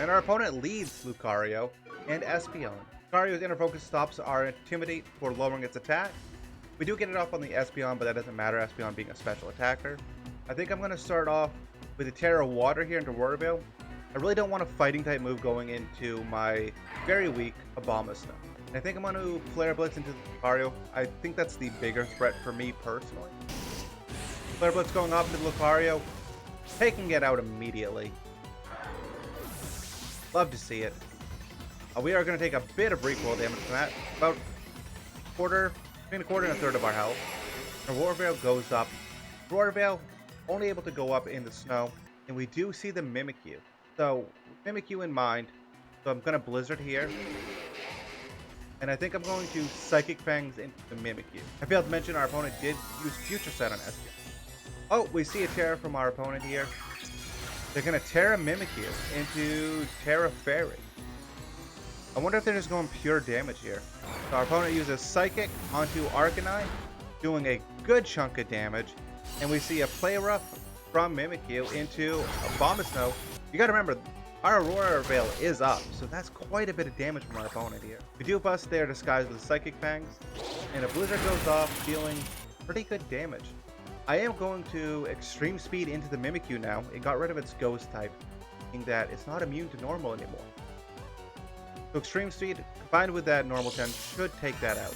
And our opponent leads Lucario and Espeon. Lucario's inner focus stops our Intimidate for lowering its attack. We do get it off on the Espeon, but that doesn't matter, Espeon being a special attacker. I think I'm going to start off with the Terra Water here into Waterveil. I really don't want a fighting type move going into my very weak Abomasnow. And I think I'm going to Flare Blitz into Lucario. I think that's the bigger threat for me personally. Flare Blitz going off into Lucario, taking it out immediately. Love to see it. We are going to take a bit of recoil damage from that. About between a quarter and a third of our health. Our Waterveil goes up. Waterveil only able to go up in the snow. And we do see the Mimikyu. So, Mimikyu in mind. So I'm going to Blizzard here. And I think I'm going to Psychic Fangs into the Mimikyu. I failed to mention our opponent did use Future Set on Espeon. Oh, we see a Terra from our opponent here. They're going to Terra Mimikyu into Terra Fairy. I wonder if they're just going pure damage here. So our opponent uses Psychic onto Arcanine, doing a good chunk of damage. And we see a Play Rough from Mimikyu into Abomasnow. You gotta remember, our Aurora Veil is up, so that's quite a bit of damage from our opponent here. We do bust their disguise with Psychic Fangs, and a Blizzard goes off, dealing pretty good damage. I am going to Extreme Speed into the Mimikyu now. It got rid of its Ghost type, meaning that it's not immune to normal anymore. So Extreme Speed, combined with that normal 10, should take that out.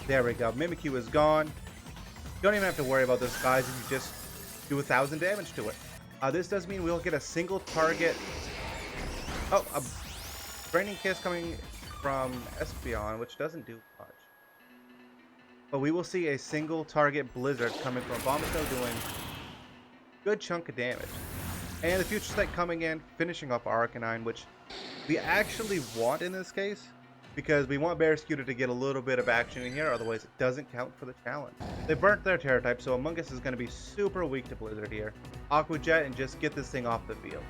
There we go. Mimikyu is gone. You don't even have to worry about this, guys, if you just do 1,000 damage to it. This does mean we'll get a single target. Oh, a Draining Kiss coming from Espeon, which doesn't do much. But we will see a single target Blizzard coming from Abomasnow doing a good chunk of damage. And the Future State coming in, finishing off Arcanine, which we actually want in this case, because we want Barraskewda to get a little bit of action in here, otherwise it doesn't count for the challenge. They burnt their Terra type, so Among Us is going to be super weak to Blizzard here. Aqua Jet and just get this thing off the field.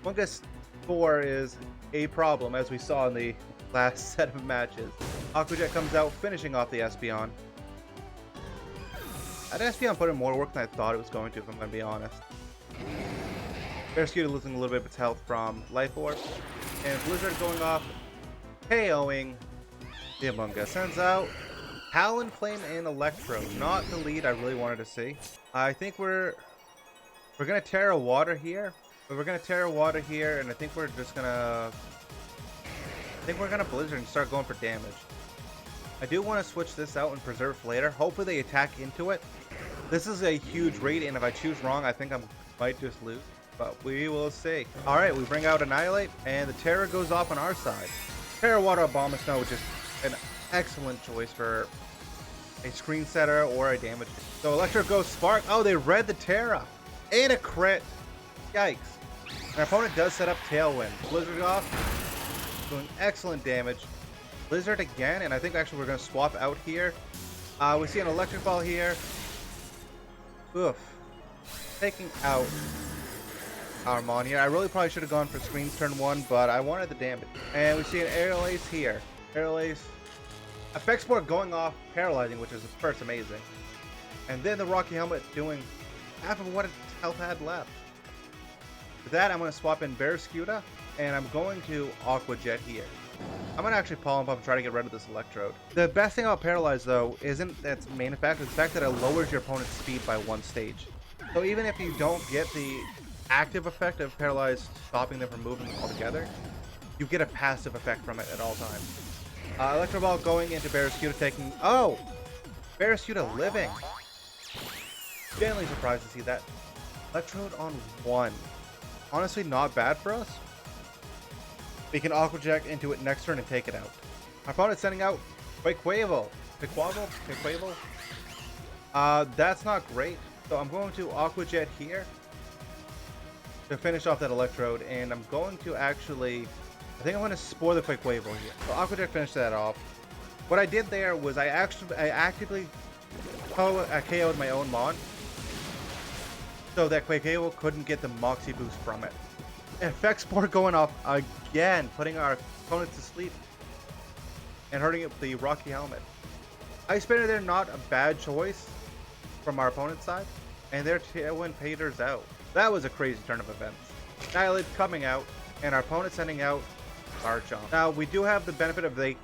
Among Us 4 is a problem, as we saw in the last set of matches. Aqua Jet comes out, finishing off the Espeon. That Espeon put in more work than I thought it was going to, if I'm going to be honest. Barraskewda losing a little bit of its health from Life Orb. And Blizzard going off, KOing the Among Us. Turns out, Talonflame and Electro, not the lead I really wanted to see. I think we're gonna Terra Water here. But we're gonna Terra Water here, and I think we're just gonna Blizzard and start going for damage. I do want to switch this out and preserve later. Hopefully they attack into it. This is a huge raid, and if I choose wrong, I think I might just lose. But we will see. Alright, we bring out Annihilate, and the Terra goes off on our side. Terra Water Abomasnow, which is an excellent choice for a screen setter or a damage. So Electro goes Spark. Oh, they read the Terra. And a crit. Yikes. And our opponent does set up Tailwind. Blizzard off. Doing excellent damage. Blizzard again, and I think actually we're going to swap out here. We see an Electric Ball here. Oof. Taking out our Mon here. I really probably should have gone for Screens turn 1, but I wanted the damage. And we see an Aerial Ace here. Aerial Ace. Effect Sport going off, paralyzing, which is first amazing. And then the Rocky Helmet doing half of what its health had left. With that, I'm going to swap in Barraskewda, and I'm going to Aqua Jet here. I'm going to actually Pollen Puff and try to get rid of this Electrode. The best thing about Paralyze, though, isn't its main effect. It's the fact that it lowers your opponent's speed by 1 stage. So even if you don't get the active effect of Paralyze stopping them from moving altogether, you get a passive effect from it at all times. Electro Ball going into Barraskewda, taking... Oh! Barraskewda living! Genuinely surprised to see that. Electrode on 1. Honestly, not bad for us. We can Aqua Jet into it next turn and take it out. Our opponent's sending out Quaquaval. That's not great. So I'm going to Aqua Jet here to finish off that Electrode, and I'm going to actually... I think I'm going to Spore the Quaquaval here. So Aqua Jet finished that off. What I did there was I actively KO'd my own Mon, so that Quaquaval couldn't get the Moxie boost from it. Effect Spore going off again, putting our opponents to sleep and hurting the Rocky Helmet. Ice Spinner there, not a bad choice from our opponent's side, and their Tailwind Paters out. That was a crazy turn of events. Annihilate coming out, and our opponent sending out Garchomp. Now, we do have the benefit of they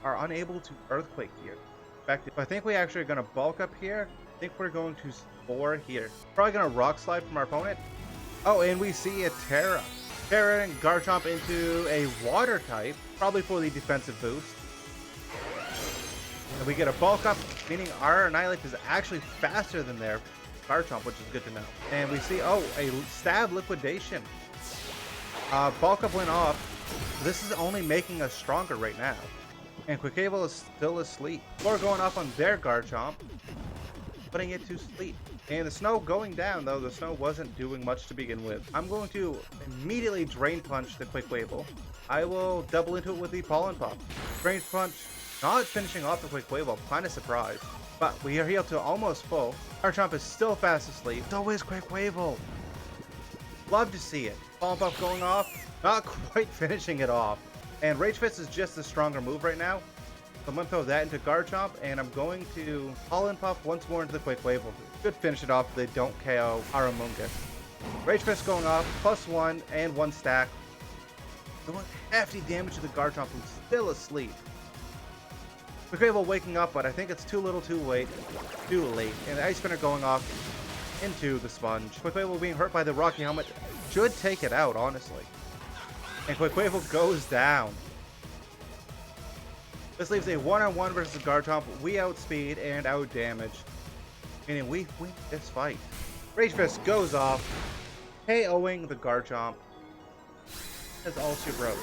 are unable to Earthquake here. Effective. I think we actually are going to bulk up here. I think we're going to Spore here. Probably going to Rock Slide from our opponent. Oh, and we see a Terra. Terra and Garchomp into a Water type, probably for the defensive boost. And we get a bulk up, meaning our Annihilate is actually faster than their Garchomp, which is good to know. And we see, oh, a Stab Liquidation. Bulk up went off. This is only making us stronger right now. And Quickavel is still asleep. Spore going off on their Garchomp, putting it to sleep. And the snow going down, though the snow wasn't doing much to begin with. I'm going to immediately Drain Punch the Quickavel. I will double into it with the Pollen Puff. Drain Punch, not finishing off the Quickavel. I'm kind of surprised. But we are healed to almost full. Garchomp is still fast asleep. So is Quickavel. Love to see it. Pollen Puff going off, not quite finishing it off. And Rage Fist is just a stronger move right now. So I'm going to throw that into Garchomp, and I'm going to Pollen Puff once more into the Quickavel. Should finish it off if they don't KO our Amoonguss. Rage Fist going off, +1 and 1 stack. Doing hefty damage to the Garchomp, who's still asleep. Quickavel waking up, but I think it's too little too late. And the Ice Spinner going off into the Sponge. Quickavel being hurt by the Rocky Helmet should take it out, honestly. And Quickavel goes down. This leaves a one-on-one versus Garchomp. We outspeed and outdamage, meaning we win this fight. Rage Fist goes off, KOing the Garchomp. That's all she wrote.